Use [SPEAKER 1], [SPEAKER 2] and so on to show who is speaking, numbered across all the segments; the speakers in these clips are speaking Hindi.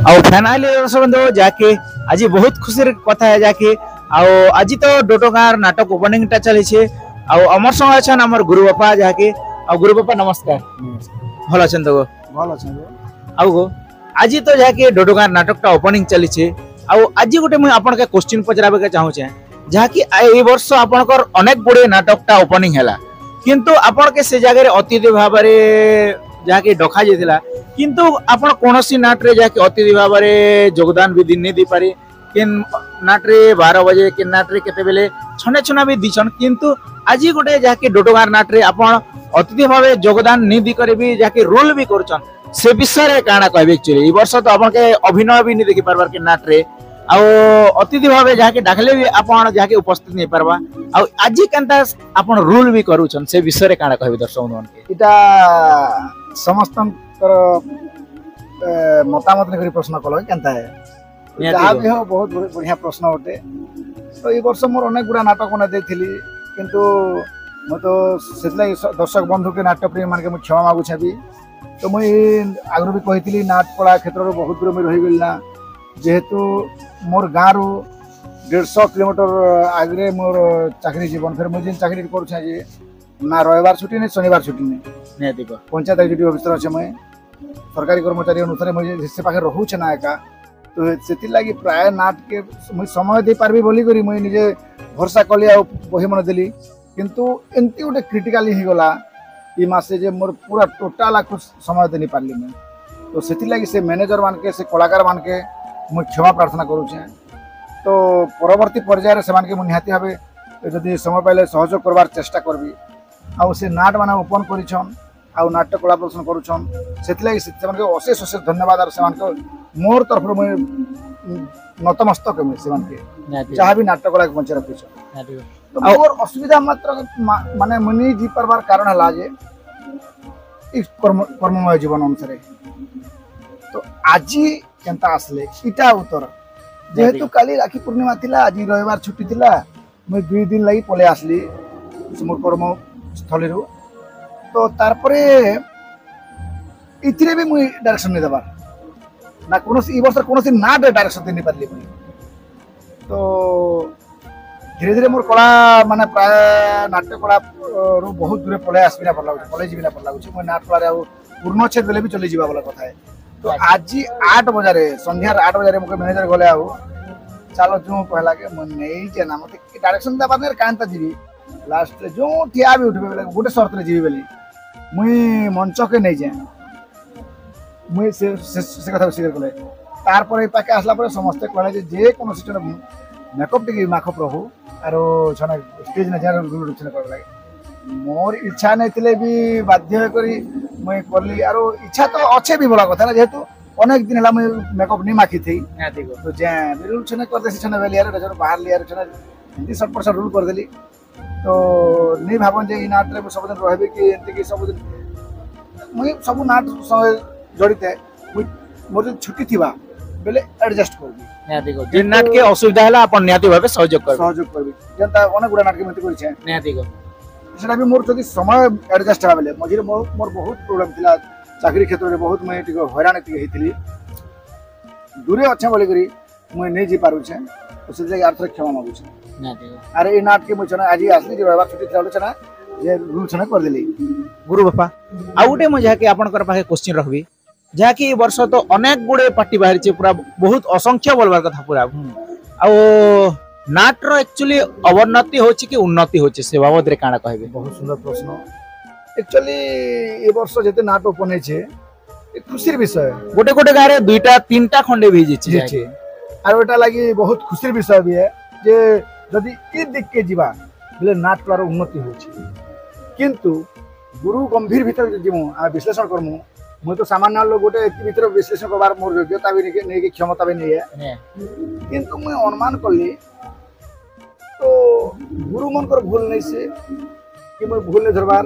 [SPEAKER 1] ଆଉ ଫାଇନାଲି ଦର୍ଶକ ବନ୍ଧୁ ଯାକେ ଆଜି ବହୁତ ଖୁସିର କଥା है ଯାକେ ଆଉ ଆଜି ତ ଡୋଟୋଗାଁ ନାଟକ ଓପନିଂ ଟା ଚାଲିছে ଆଉ ଅମର ସଙ୍ଗ ଅଛନ୍ ଆମର ଗୁରୁ ବାପା ଯାକେ ଆଉ ଗୁରୁ ବାପା ନମସ୍କାର ଭଲ ଅଛନ୍ ତ
[SPEAKER 2] ଭଲ ଅଛନ୍ତି
[SPEAKER 1] ଆଉ ଗो ଆଜି ତ ଯାକେ ଡୋଟୋଗାଁ ନାଟକଟା ଓପନିଂ ଚାଲିছে ଆଉ ଆଜି ଗୋଟେ ମୁଁ ଆପଣକେ क्वेश्चन ପଚରାबे ଚାହୁଁଛେ ଯାକି এই ବର୍ଷ ଆପଣଙ୍କର ଅନେକ গুড়ে নাটকটা ওপনিং ହେଲା কিন্তু ଆପଣକେ ସେ ଜାଗାରେ ଅତିଥି ଭାବରେ ଯାକି ଡକା ଯାଇଥିଲା কিন্তু ଆପଣ କୌଣସି ନାଟରେ ଯାକି ଅତିଥି ଭାବରେ ଯୋଗଦାନ ବି ନେଇ ଦେଇ ପାରେ କେନ୍ ନାଟରେ 12 ବଜେ କେନ୍ ନାଟରେ କେତେବେଲେ ଛନେ ଛନା ବି ଦିଛନ୍ କିନ୍ତୁ ଆଜି ଗୋଟେ ଯାକି ଡୋଟୋଗାଁ ନାଟରେ ଆପଣ ଅତିଥି ଭାବେ ଯୋଗଦାନ ନେଇ ଦେଇ କରି ବି ଯାକି ରୋଲ ବି କରୁଛନ୍ ସେ ବିଷୟରେ କାଣା କହିବେ एक्चुअली এই ବର୍ଷ ତ ଆପଣକେ ଅଭିନୟ ବି ନେଇ ଦେଖି পারবার কে নাটরে ଆଉ ଅତିଥି ଭାବେ ଯାକି ଡାକଲେ ବି ଆପଣ ଯାକି ଉପସ୍ଥିତ ନେଇ পারবা ଆଉ ଆଜି କେନ୍ତା ଆପଣ ରୋଲ ବି କରୁଛନ୍ ସେ ବିଷୟରେ କାଣା କହିବେ ଦର୍ଶକ ମାନଙ୍କୁ
[SPEAKER 2] এটা ସମସ୍ତଙ୍କର ମତାମତ ନେଇ ପ୍ରଶ୍ନ କଲ କେନ୍ତା ହେ ଯାହା ବି ହଉ ବହୁତ ବଢିଆ ପ୍ରଶ୍ନ ଅଟେ ତ ଏଇ ବର୍ଷ ମୋର ଅନେକ ଗୁଡ଼ା ନାଟକ ମାନେ ଦେଇଥିଲି କିନ୍ତୁ ମୁଁ ତ ସେଥିଲାଗି ଦର୍ଶକ ବନ୍ଧୁକେ ନାଟ୍ୟ ପ୍ରେମୀ ମାନକେ ମୁଁ କ୍ଷମା ମାଗୁଛେ ବି ତ ମୁଇଁ ଆଗରୁ ବି କହିଥିଲି ନାଟ କଳା କ୍ଷେତ୍ରରେ ବହୁତ ଦୂର ମୁଇଁ ରହିଗଲି ନା ଯେହେତୁ ମୋର ଗାଁରୁ 150 କିଲୋମିଟର ଆଗରେ ମୋର ଚାକିରି ଜୀବନ ଫେର ମୁଇଁ ଯେନ୍ ଚାକିରି କରୁଛେ ଯେ ନା ରବିବାର ଛୁଟି नहीं शनिवार छुट्टी नहीं
[SPEAKER 1] ନିହାତି
[SPEAKER 2] पंचायत एग्जीक्यूटिव ऑफिसर अच्छे मुझे सरकारी कर्मचारी अनुसार मुझे से पाखे रोचे ना एका तो से लगी प्राय नाट के मुझे समय दे पार्बी बोली करी मुझे निजे भरसा कली आ बही मन देली किंतु एमती गोटे क्रिटिकाली ही गला ई मासे जे मोर पूरा टोटाल कुछ समय दे नहीं पारली मैं तो से लगी से मैनेजर मान के से कलाकार मान के मुझे क्षमा प्रार्थना करूचे तो परवर्ती पर्यायर से मान के निहाती भावे जदि समय पाइले सहयोग करवार चेष्टा करबी आउ से नाट माने ओपन करिछन आउ नाट्य कला प्रदर्शन करूछन सेतिलागि से मानके अशेष अशेष धन्यवाद और से मानके मोर तरफ मैं नतमस्तक में से मानके जहाँ भी नाट्य कला के मंच रखिछ तो मोर असुविधा मात्र माने मनी जी परबार कारण हला जे इस कर्ममय जीवन अनुसार तो आजी केनता आसले इटा उत्तर जेहेतु काली राखी पूर्णिमा थिला आज रविवार छुट्टी थिला मैं 2 दिन लगी पले आसली मोर कर्म स्थली तो तारपरे इतरे भी मुई डायरेक्शन नहीं देबार ना कोनोसी ई वर्ष कोनोसी ना डायरेक्शन दे नहीं पारली मुई तो धीरे धीरे मोर कला माने प्राय नाट्य कला रो बहुत दूर पले आसबिना पर लागु पले जिबिना पर लागु मुई नाट कला पूर्ण छेद बेले भी चली जिबा वाला कथा है तो आज 8 बजे संध्या 8 बजे मुके मैनेजर गले आउ चलो जो कहला के मन नहीं जे ना मते डायरेक्शन देबार ने कांता जीवी लास्ट जो ठिया भी उठबे गोटे शर्त रे जीवी बेली मुई मंच के नहीं जाए मुई से कथा स्वीकार कले तार पर पाके आसला पर समस्त कहले जे कोनो सिस्टम मेकअप टिके माखो प्रभु आरो छना स्टेज ने जान रूल छना कर लागे मोर इच्छा नहीं थिले भी बाध्य करी मुई करली आरो इच्छा तो अच्छे भी बड़ा कथा ना जेहेतु अनेक दिन हला मुई मेकअप नहीं माखी थी तो जे रूल छना कर देसी छना बेली यार जन बाहर लिया छना हिंदी 100% रूल कर देली तो नहीं भावन जे इ नाट रे सब दिन रहबे कि एंते कि सब दिन मुई सब नाट संगे जड़ित है मुई मोर छुट्टी थिबा बेले एडजस्ट करबी
[SPEAKER 1] निहाती को जे नाट के असुविधा हला अपन निहाती भाबे सहयोग करबी
[SPEAKER 2] जनता अनेक गुडा नाट के मते करि छै
[SPEAKER 1] निहाती को
[SPEAKER 2] सेटा भी मोर जदि समय एडजस्ट हबा बेले मझिर मोर बहुत प्रॉब्लम थिला चाकरी क्षेत्र रे बहुत मैं टिको हैरान टिके हेतिली दूरे अच्छा बोली करी मैं नहीं जी पारु छै तो से जे अर्थ क्षमा मागु छै अरे ये नाट के मुझे आज ही आसली रविवार छुट्टी था छना जे रूल छना कर देली
[SPEAKER 1] गुरु बापा आ गुटे मु जाके आपनकर पाखे क्वेश्चन रखबी जाके वर्ष तो अनेक गुडे पार्टी बाहर छे पूरा बहुत असंख्य बोलबार कथा पूरा आ नाट रो एक्चुअली अवनति होची कि उन्नति होची से बाबत रे काना कहबे
[SPEAKER 2] बहुत सुंदर प्रश्न एक्चुअली ए वर्ष जते नाट ओपन है छे एक खुशीर विषय
[SPEAKER 1] गोटे गोटे गारे दुईटा तीनटा खंडे भी छे
[SPEAKER 2] और एटा लागि बहुत खुशीर विषय भी है जे जदि ई दिख के जीवा बोले नाट कलार उन्नति होछि किंतु गुरु गंभीर भीतर जीवु आ विश्लेषण करमु मैं तो सामान्य लोग गोटे भीतर विश्लेषण करबार मोर योग्यता भी नहीं के क्षमता भी नहीं है किंतु मैं अनुमान करली तो गुरु मन कर भूल नहीं से कि मैं भूल नहीं धरबार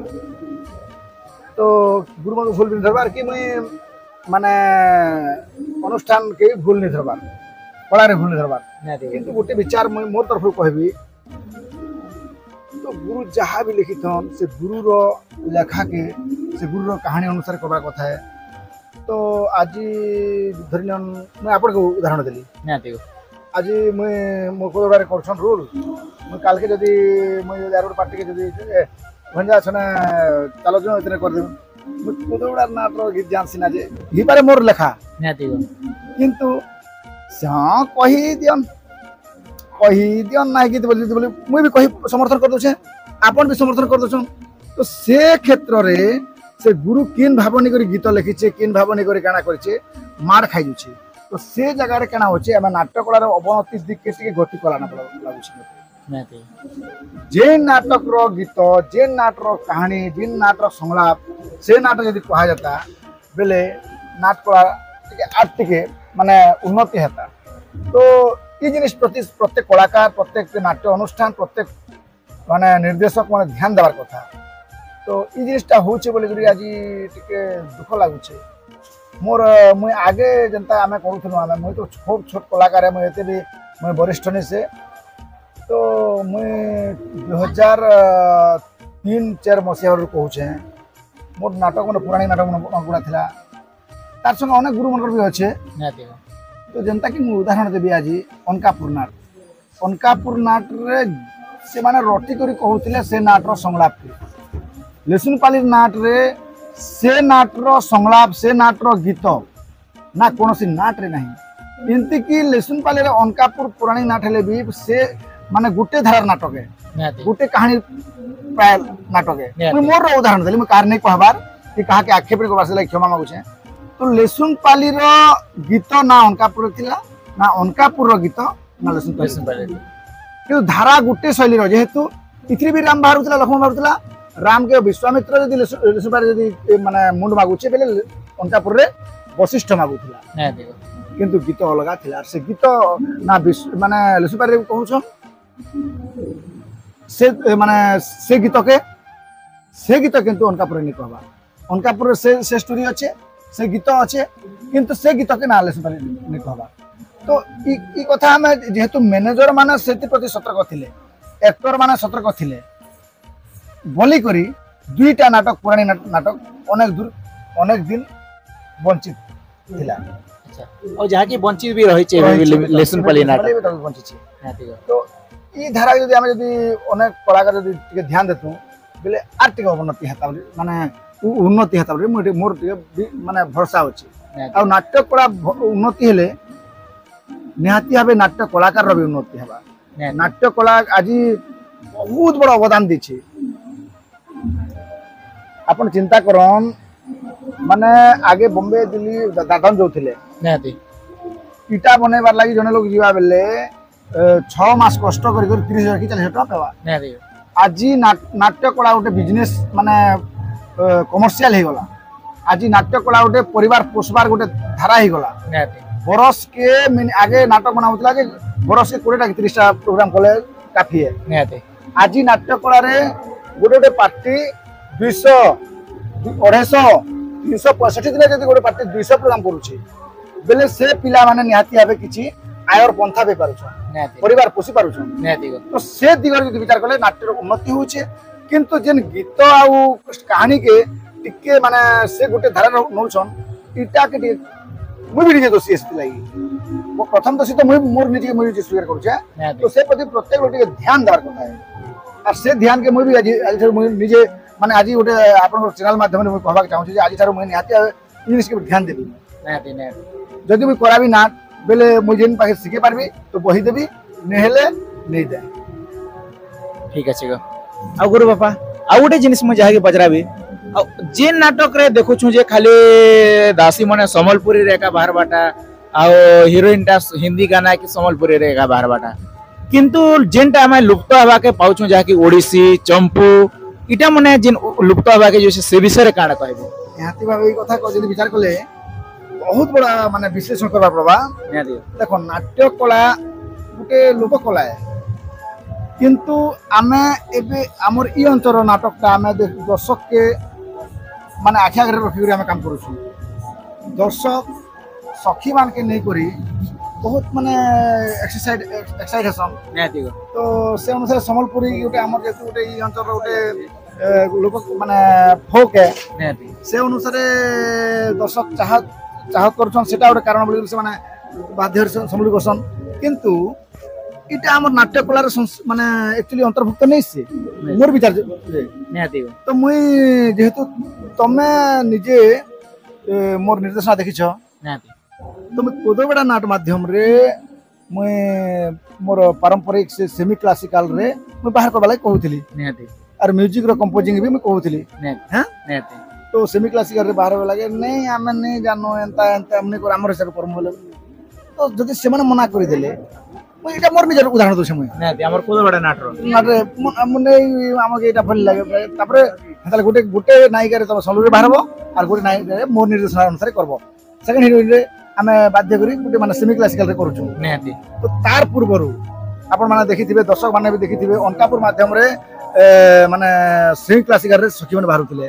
[SPEAKER 2] तो गुरु मन भूल नहीं धरबार कि मैं माने अनुष्ठान के भूल नहीं धरबार कला रे भूल नहीं धरबार किंतु गोटे विचार मैं मोर तरफ कहबी तो गुरु जहाँ भी लिखिथन से गुरु रो लेखा के से गुरु रो कहानी अनुसार करबा कथा है तो आज धरल मुझे आपन को उदाहरण देली
[SPEAKER 1] निहाती
[SPEAKER 2] आज मुझे मो कोदारे करछन रूल मुझे काल के जदी मुझे यार पार्टी के जदी भंजा छना चलो जो इतने कर दे कोदोड़ा नाटक गीत जान सिना जे ही बारे मोर लेखा
[SPEAKER 1] निहाती
[SPEAKER 2] किंतु हाँ कही दियन ना गीत बोली मुझे भी कही समर्थन कर दोछे आपन भी समर्थन कर दोछन तो से क्षेत्र रे से गुरु किन भावनी करी गीत लिखिछे किन भावनी करी गाना करिछे मार खाइ जुछे तो से जगह रे केना होछे हम नाटक कलार अवनति दिख के गति कला ना लागुछे
[SPEAKER 1] निहाती
[SPEAKER 2] जे नाटक रो गीत जे नाटक रो कहानी जे नाटक संलाप से नाटक यदि कहा जाता बेले नाटक आर्थिक माने उन्नति हेता तो ये जिनिस प्रति प्रत्येक कलाकार प्रत्येक नाट्य अनुष्ठान प्रत्येक माने निर्देशक माने ध्यान देवार कथा तो ये जिनिसटा होचे बोली आज टिके दुख लागुचे मोर मुई आगे जनता आमे करूथनु आमे मुई तो छोट छोट कलाकार है मुई एते भी मुई वरिष्ठ नहीं से तो मुई 2003-4 मसीहा कहूचे मोर नाटक मन पुराणी नाटक मन गुड़ा थिला तार संग अनेक गुरु मनकर भी अच्छे तो जनता की उदाहरण देवी आज अनकापुर नाट रे से माने रटी करी कहूतिले से नाटर संलाप के लेसुनपाली नाट रे से नाटर संलाप से नाटर गीत ना कोनोसी नाट रे नहीं एंती की लेसुनपाली रे अनकापुर पुराणी नाट हेले भी से माने गुटे धारार नाटक है गुटे कहानी प्राय नाटक है मैं मोर उदाहरण देली मैं कार नहीं कहबार कि कहा के आक्षेप करबार से क्षमा मागुछे तो लेसुनपाली रो गीत ना अनकापुर थिला ना अनकापुर रो गीत ना लेसुनपाली कि धारा गुटे शैली रो जेहेतु इथि भी राम बाहरुतला लक्ष्मण बाहरुतला राम के विश्वामित्र यदि लेसुनपाली यदि माने मुंड मागुछे बेले अनकापुर रे वशिष्ठ मागुतला किंतु गीत अलगा थिला से गीत ना माने लेसुनपाली कहउछन से माने से गीत किंतु अनकापुर नहीं कहबा अनकापुर से स्टोरी अच्छे से गीत अच्छे किंतु से गीत के ना लेसुनपाली नहीं कहबा तो ई कथा हम जेहेतु मैनेजर माने सेति प्रति सतर्क थिले एक्टर माने सतर्क थिले बोली करी दुईटा नाटक पुराणी नाटक अनेक दिन वंचित थिला
[SPEAKER 1] अच्छा और जहाँ की वंचित भी रही छे लेसुनपाली नाटक
[SPEAKER 2] वंचित छे तो ई धारा यदि हम यदि अनेक कलाकार यदि टिके ध्यान देतु बेले आर टिके उन्नति हेता माने उन्नति हेता मोर टिके माने भरोसा अछि आ नाट्य कला उन्नति हेले निहाती भाबे नाट्य कलाकार रो भी उन्नति हेबा नाट्य कला आज बहुत बड़ अवदान दिछि अपन चिंता करन माने आगे बॉम्बे दिल्ली दादन जोथिले
[SPEAKER 1] निहाती
[SPEAKER 2] इटा बनेबार लागि जने लोग जीवा बेले 6 मास कष्ट कर 30,000 की 40,000 टका पेवा आज नाट्य कला गोटे बिजनेस माने कमर्शियल हे गला आज नाट्य कला गोटे परिवार पोषबार गोटे धारा हे गला बरस के आगे नाटक बनाउतला जे बरस के 20 टा 30 टा प्रोग्राम कले काफी है आज नाट्य कला रे गोटे गोटे पार्टी 200 250 365 दिन जदी गोटे पार्टी 200 प्रोग्राम करूची बेले से पिला माने निहाती भाबे किछि आयर पंथा बे पारुछ परिवार पोषि पारुछ तो से दिगर यदि विचार कले नाट्यर उन्नति होचे किंतु जेन गीत आउ कहानी के टिके माने से गोटे धारा नउछन इटा के मु भी निजे दोषी एसपी लागि वो प्रथम दोषी तो मोर निजे स्वीकार करूछे तो से प्रति प्रत्येक लोग ध्यान देवार कथा है और से ध्यान के मु भी आज निजे माने आज गोटे आपन चैनल माध्यम रे कहबा चाहू छी आज थारो मु निहाती इंग्लिश के ध्यान देबी निहाती जदि मु कराबी ना बेले मुझे पाखे शिखे पारबी तो बही देबी नेहेले नहीं दे
[SPEAKER 1] ठीक अछि गो आ गुरु बापा आ गोटे जिनिस मु जाके बजराबी आ जे नाटक रे देखु छु जे खाली दासी माने समलपुरी रे का बाहर बाटा आ हीरोइन टा हिंदी गाना की समलपुरी रे का बाहर बाटा किंतु जेनटा हमें लुप्त हवा के पाउ छु जाके ओडिसी चंपू इटा माने जिन लुप्त हवा के जो से विषय रे काना कहबो
[SPEAKER 2] याती भाबे कथा को जदी विचार करले बहुत बड़ा माने विश्लेषण करबा प्रभा देखो नाट्य कला गोटे लोक कला है किंतु आमे एबे हमर ई अंतर नाटकटा आमे दर्शक के माने आखि आगे रखि आमे काम करू दर्शक सखी मान के नहीं करी बहुत माने एक्साइटेशन तो से अनुसार समलपुरी गोटे हमर जे गोटे ई अंतर गोटे लोक माने फोक है से अनुसार दर्शक चाहत ଚାହତ କରୁଛନ୍ ସେଟା ଗୋଟେ କାରଣ ବୋଲି ସେମାନେ ବାଧ୍ୟରେ ସମ୍ଭଳି କରସନ୍ କିନ୍ତୁ ଏଇଟା ଆମର ନାଟ୍ୟ କଳାର ମାନେ ଆକ୍ଚୁଆଲି ଅନ୍ତର୍ଭୁକ୍ତ ନେଇ ସେ ମୋର ବିଚାର
[SPEAKER 1] ନିହାତି
[SPEAKER 2] ତ ମୁଇଁ ଯେହେତୁ ତମେ ନିଜେ ମୋର ନିର୍ଦ୍ଦେଶନା ଦେଖିଛ
[SPEAKER 1] ନିହାତି
[SPEAKER 2] ତମେ ପଦବେଡ଼ା ନାଟ ମାଧ୍ୟମରେ ମୁଇଁ ମୋର ପାରମ୍ପରିକ ସେ ସେମି କ୍ଲାସିକାଲ ରେ ମୁଁ ବାହାର କରିବା ଲାଗି କହୁଥିଲି
[SPEAKER 1] ନିହାତି
[SPEAKER 2] ଆର ମ୍ୟୁଜିକ ର କମ୍ପୋଜିଂ ବି ମୁଁ କହୁଥିଲି
[SPEAKER 1] ନିହାତି ନିହାତି
[SPEAKER 2] ତ ସେମି କ୍ଲାସିକାଲ ରେ ବାହାର ଲାଗେ ନାଇଁ ଆମେ ନାଇଁ ଜାନୁ ଏନ୍ତା ଏନ୍ତା ଆମେ ଆମର ହିସାବରେ କର୍ମ ବୋଲେ ତ ଯଦି ସେମାନେ ମନା କରିଦେଲେ ମୁଁ ଏଇଟା ମୋର ନିଜର ଉଦାହରଣ ଦଉଛି ମୁଇଁ
[SPEAKER 1] ନିହାତି ଆମର ପଦବେଡ଼ା ନାଟର
[SPEAKER 2] ନାଟରେ ଆମକୁ ଏଇଟା ଭଲ ଲାଗେ ତାପରେ ତାହେଲେ ଗୋଟେ ଗୋଟେ ନାୟିକାରେ ତମ ସଲୁରେ ବାହାରବ আর গোটে নায়িকারে মোর নির্দেশনা অনুসারে করব সেকেন্ড হিরোইনে আমি বাধ্য করি গোটে মানে সেমি ক্লাসিকাল করছু
[SPEAKER 1] নিহাতি
[SPEAKER 2] তো তার পূর্বরু আপন মানে দেখিথিবে দর্শক মানে भी দেখিথিবে অনকাপুর মাধ্যমরে মানে সেমি ক্লাসিকাল রে সখী মানে বাহারুଥିଲେ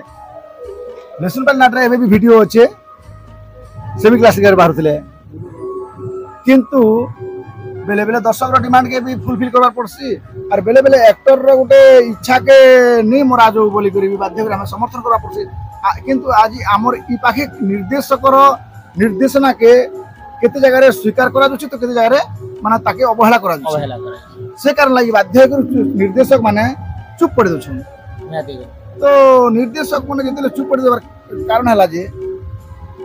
[SPEAKER 2] ন্যাশনাল নাটরে এবে भी ভিডিও আছে সেমি ক্লাসিকাল বাহারুଥିଲେ কিন্তু বেলে বেলে দর্শকৰ ডিমান্ড কে भी ফুলফিल করবার পড়ছি আর বেলে বেলে অ্যাক্টর র গোটে ইচ্ছা কে নি মোরা যাও বলি করি বাধ্য করে আমি সমর্থন করবার পড়ছি কিন্তু আজি আমার ই পাখে নির্দেশকর নির্দেশনা কে কেতে জায়গায় স্বীকার করা যাচ্ছে তো কেতে জায়গায় মানে তাকে অবহেলা করা যাচ্ছে সে কারণ লাগি বাধ্য করে নির্দেশক মানে চুপ করে দউছেন তো নির্দেশক মানে যেতে চুপ করে দেবার কারণ হলা যে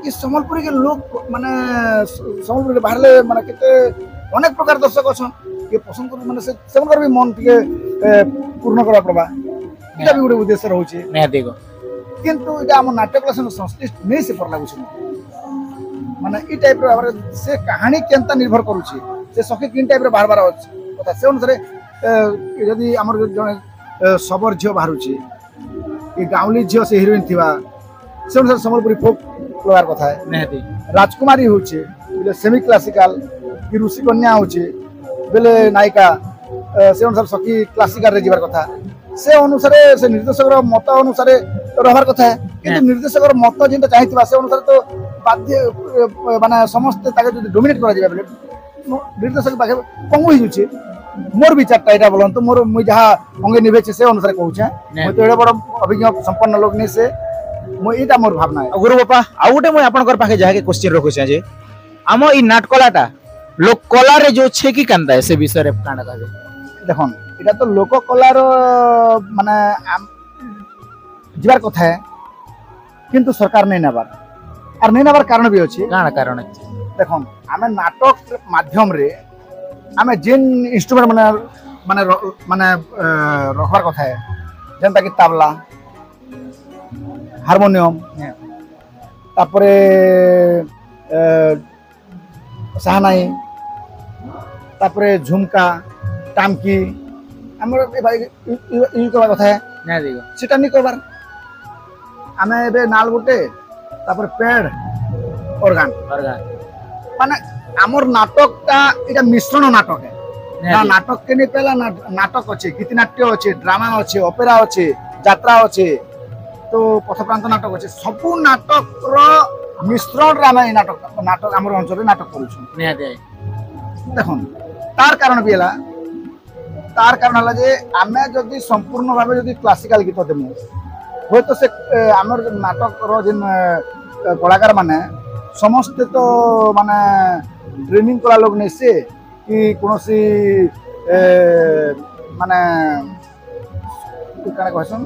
[SPEAKER 2] এই সম্বলপুরি কে লোক মানে সম্বলপুরি বাহারে মানে কেতে অনেক প্রকার দর্শক আছেন কে পছন্দ করে মানে সেমনকার भी মন টিকে পূর্ণ করা প্রবা এটা भी গোটে উদ্দেশ্য রହୁଛି
[SPEAKER 1] নিহাতি
[SPEAKER 2] কিন্তু এটা আমার নাট্য ক্লাস সংশ্লিষ্ট নেই সে পড় লাগুছে মানে এই টাইপ র আবার সে কাহিনী কেনতা নির্ভর করুছি সে সখী কিন টাইপ র বারবার কথা সে অনুসারে যদি আমার জনে সবর ঝিও বাহারুছি এই গাউলি ঝিও সে হিরোইন থিবা সে অনুসারে সম্বলপুরি ফোক লগার কথা
[SPEAKER 1] নিহাতি
[SPEAKER 2] রাজকুমারী হচ্ছে বলে সেমি ক্লাসিকাল কি ঋষি কন্যা হচ্ছে বলে নায়িকা সে অনুসারে সখী ক্লাসিকাল রে যাবার কথা সে অনুসারে সে নির্দেশকর মত অনুসারে রহবার কথা কিন্তু নির্দেশকর মত যেটা চাইଥିବା সে অনুসারে তো বাধ্য মানে সমস্ত তাকে যদি ডোমিনেট করা যাবে বলে নির্দেশক পাখে পঙ্গু হয়ে যাচ্ছে মোর বিচারটা এটা বলুন তো মোর মুই যাহা অঙ্গে নিভেছে সে অনুসারে কହୁছে মুই তো এড়ে বড় অভিজ্ঞ সম্পন্ন লোক নেই সে মুই এটা মোর ভাবনা
[SPEAKER 1] গুরু বাপা ଆଉ ଗୋଟେ ମୁଇଁ ଆପଣଙ୍କର ପାଖେ ଯାହାକେ କ୍ୱେଶ୍ଚିନ୍ ରଖୁଛେ ଯେ ଆମ ଇ ନାଟକଲାଟା লোক কলারে যে আছে কি কান্দা সে বিষয়ে কানা কাজে
[SPEAKER 2] দেখুন এটা তো লোক কলার মানে যাবার কথা কিন্তু সরকার নেই নেবার আর নেই নেবার কারণ বি আছে
[SPEAKER 1] কানা কারণ
[SPEAKER 2] দেখুন আমি নাটক মাধ্যমরে আমি যেন ইনস্ট্রুমেন্ট মানে মানে মানে রখবার কথা যেনটা কি তাবলা হারমোনিয়াম তারপরে সাহানাই তারপরে ঝুমকা টামকি আমার ইউজ করবার কথা সেটা নি করবার আমি এবে নাল গোটে তারপরে পেড় অর্গান মানে আমার নাটকটা এটা মিশ্রণ নাটক নাটক কে নিয়ে পেলা নাটক আছে গীতিনাট্য আছে ড্রামা আছে অপেরা আছে যাত্রা আছে তো পথপ্রান্ত নাটক আছে সবু নাটকর মিশ্রণরে আমি নাটক নাটক আমার অঞ্চলে নাটক করুছু দেখুন তার কারণ বি হলা তার কারণ হলা যে আমি যদি সম্পূর্ণ ভাবে যদি ক্লাসিকাল গীত দেমু হয়তো সে আমার নাটকর যে কলাকার মানে সমস্ত তো মানে ট্রেনিং করা লোক নেই সে কি কোনসি মানে কানা কহসন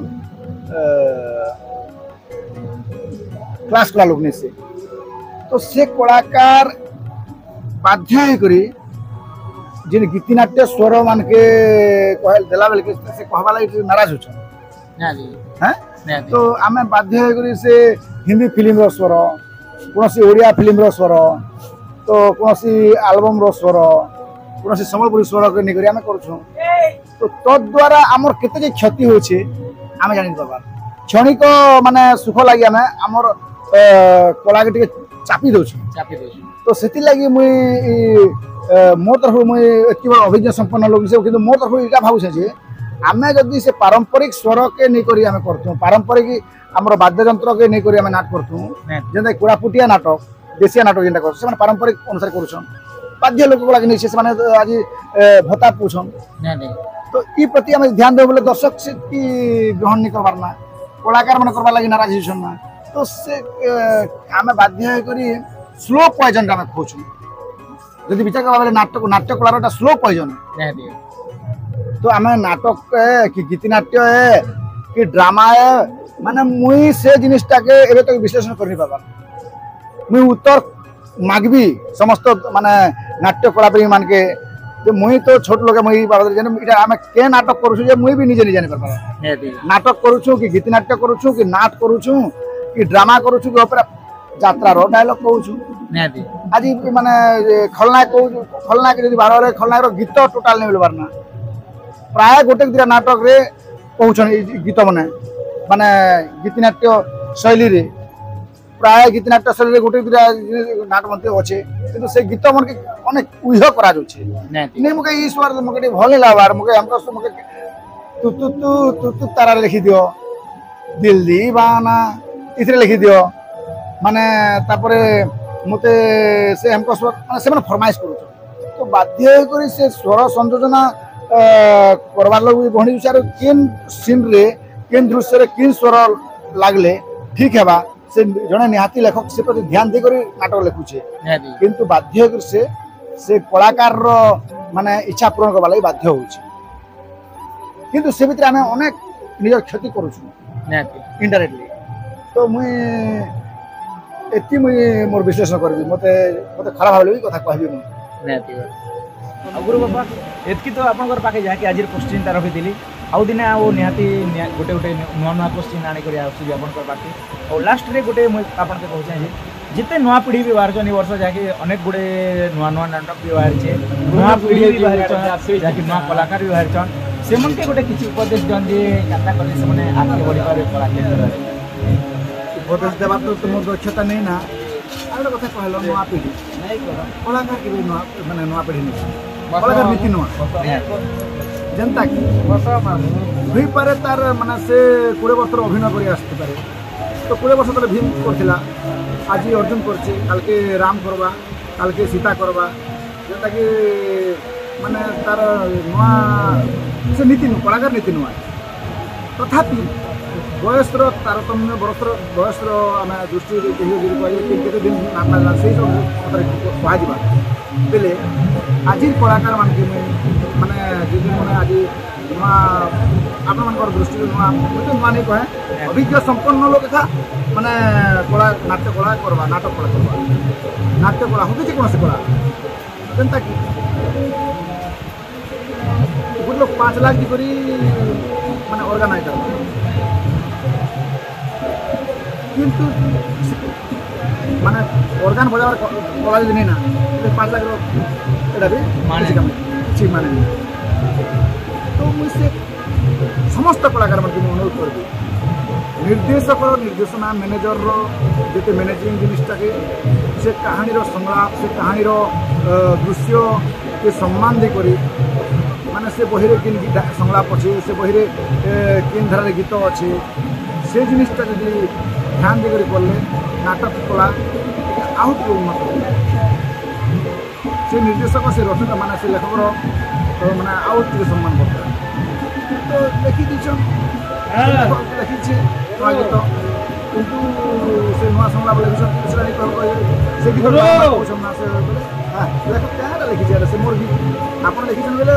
[SPEAKER 2] ক্লাস করা লোক নেই সে তো সে কলাকার বাধ্য করি যে গীতিনাট্য স্বর মানকে দেলা বেলে সে কহবা লাগি নারাজ হচ্ছেন হ্যাঁ তো আমি বাধ্য করি সে হিন্দি ফিল্মর স্বর কোনসি ওড়িয়া ফিল্মর স্বর তো কোনসি আলবমর স্বর কোনসি সম্বলপুরী স্বরকে নেই আমি করছু তো তদ্বারা আমার কেতে যে ক্ষতি হয়েছে আমি জানি পারবার ক্ষণিক মানে সুখ লাগি আমি আমার কলাকে টিকে চাপি দৌছু তো সেতিলাগি মুই মো তরফ মুই এত বড় অভিজ্ঞ সম্পন্ন লোক হিসেবে কিন্তু মো তরফ এটা ভাবুছে যে আমি যদি সে পারম্পরিক স্বরকে নেই করি আমি করতু পারম্পরিক আমার বাদ্যযন্ত্রকে নেই করি আমি নাট করতু যেটা কোড়াপুটিয়া নাটক দেশিয়া নাটক যেটা করছে মানে পারম্পরিক অনুসারে করছন বাধ্য লোক গুলা নেই সে আজ ভত্তা পুছন তো ই প্রতি আমি ধ্যান দেব বলে দর্শক সে কি গ্রহণ নি করবার না কলাকার মানে করবার লাগি নারাজ হইছন না তো সে আমি বাধ্য করি ସ୍ଲୋ ପଏଜନଟା ଆମେ ଖୋଜୁ ଯଦି ବିଚାର କଲା ବେଲେ ନାଟ୍ୟ କଳାର ଗୋଟେ ସ୍ଲୋ ପଏଜନ तो आम नाटक है कि गीतनाट्य है कि ड्रामा है माने मुई से जिनिसटा के एबे तक विश्लेषण करनी पाबा मुई उत्तर मागबी समस्त माने नाट्य कलाप्रेमी मान के जे मुई तो छोट लोग मुई बाबा जाने इटा आम के नाटक करूछु जे मुई भी निजे निजे जानि पाबा नाटक करूछु कि गीतनाट्य करूछु कि नाट करूछु कि ड्रामा करूछु कि ओपेरा यात्रा रो डायलॉग कहूछु आज माने खलनायक कहूछु खलनायक जदि बाहर रे खलनायक रो गीत टोटल नै मिलबार ना प्राय गोटे दुटा नाटक रे कहूछन गीत माने गीतनाट्य शैली रे प्राय गीतनाट्य शैली रे गोटे दुटा नाटक मनते अछि किंतु से गीत मन के अनेक उह करा जोछि नै मके ई स्वर मके भल लाबार मके हमको मके तू तू तू तू तू तारा लिखि दियो दिल दीवाना इथरे लिखि दियो माने तापरे मते से हमको स्वर माने से मन फरमाइश करू तो बाध्य करी से स्वर संयोजना करवार लोग भणी विचार केन सीन रे केन दृश्य रे केन स्वर लागले ठीक हेबा से जने निहाती लेखक से प्रति ध्यान दे करी नाटक लिखुछे किंतु बाध्य कर से कलाकार रो माने इच्छा पूर्ण करबा लागि बाध्य होउछे किंतु से भितर हमें अनेक निज क्षति करूछु इनडायरेक्टली तो मुई एति मुई मोर विश्लेषण करबी मते खराब भाबले भी कथा कहबी मु
[SPEAKER 1] गुरु बाबा एतकी तो आपनकर पाखे जाके आज क्वेश्चन ता रखी दिली आउ दिने आ निहाती गोटे गोटे नुआ नुआ क्वेश्चन आनी करी आसुबी आपनकर पाखे और लास्ट रे गोटे मैं आपन के कहू चाहे जिते नुआ पीढ़ी भी बाहर छन वर्ष जाके अनेक गुडे नुआ नुआ नाटक भी बाहर छे नुआ पीढ़ी भी बाहर छन जाके नुआ कलाकार भी बाहर छन सेमन के गोटे किछि उपदेश दन जे काता करे से माने आगे बढ़ी पारे कला क्षेत्र रे
[SPEAKER 2] उपदेश देबा तो तुम दक्षता नहीं ना आरो कथा कहलो नुआ पीढ़ी नहीं कलाकार के भी नुआ माने नुआ पीढ़ी नहीं कलाकार नीति नुआ जनता की हुई पारे तार माने से 20 वर्ष अभिनय करी आसते पारे तो 20 वर्ष तले भीम करथिला आज अर्जुन करছে কালকে রাম করবা কালকে সীতা করবা যেটা কি মানে তার নয়া সে নীতি কলাকার নীতি নয় তথাপি বয়সর তারতম্য বয়সর আমি দৃষ্টি কেতে দিন নাম লাগলা সেই সব কুহযা বেলে আজির কলাকার মানে মানে যদি মানে আজি নয়া আপনার দৃষ্টি নয়া নয়া नहीं कहे अभिज्ञ संपन्न लोग था माने कला नाट्य कला करवा नाटक कला करवा नाट्य कला हो कि कौन से कला जनता की कुछ लोग 5 लाख की करी माने ऑर्गेनाइज करवा किंतु माने ऑर्गन बजावर कला यदि नहीं ना 5 लाख एटा भी माने ठीक माने तो मुझसे समस्त कलाकार मन अनुरोध करबी निर्देशक निर्देशना मैनेजर जो मैनेजिंग जिनिसटा के से कहानी संलाप से कहानी दृश्य के सम्मान दे करी माने से बही किन संलाप अच्छे से बही किन धारा गीत अच्छे से जिनिसटा जब ध्यान देकर कले नाटक कला आहु उन्नत से निर्देशक से रचना माने से लेखक माने आउ सम्मान करता तो देखी दीछन देखी नया गीत किंतु से नया संलाप लिखिछन दूसरा नहीं कह से गीत कहछन ना से लेखक क्या लिखि जे से मोर गीत आपन लिखिछन बेले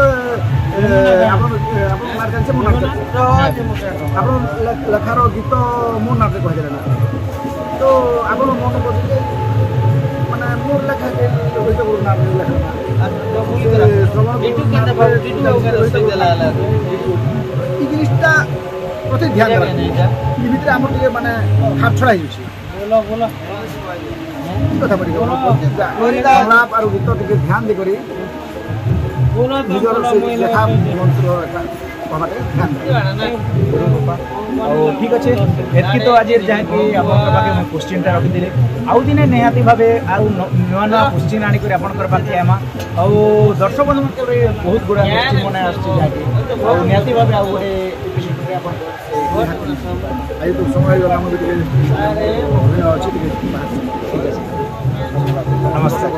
[SPEAKER 2] आपन मार जान से मोर आपन लेखार गीत मोर नाम कह देला तो आपन मन बजे माने मोर लेखा के होइतो मोर नाम लेखा जिनिसटा प्रति ध्यान भर आम माने हाथ छड़ा संलाप और गीत टे ध्यान देकर लेखा मंत्र
[SPEAKER 1] ठीक अच्छे एतकी तो आज जहाँकि पाखे क्वेश्चन रखी आउ दिने निहाती भाव आउ नुआ नुआ क्वेश्चन आनिक पाखे आमा आउ दर्शक बंधु बहुत गुड़ा क्वेश्चन मन आती भाव आउ गोटे
[SPEAKER 2] तो समय
[SPEAKER 1] नमस्कार।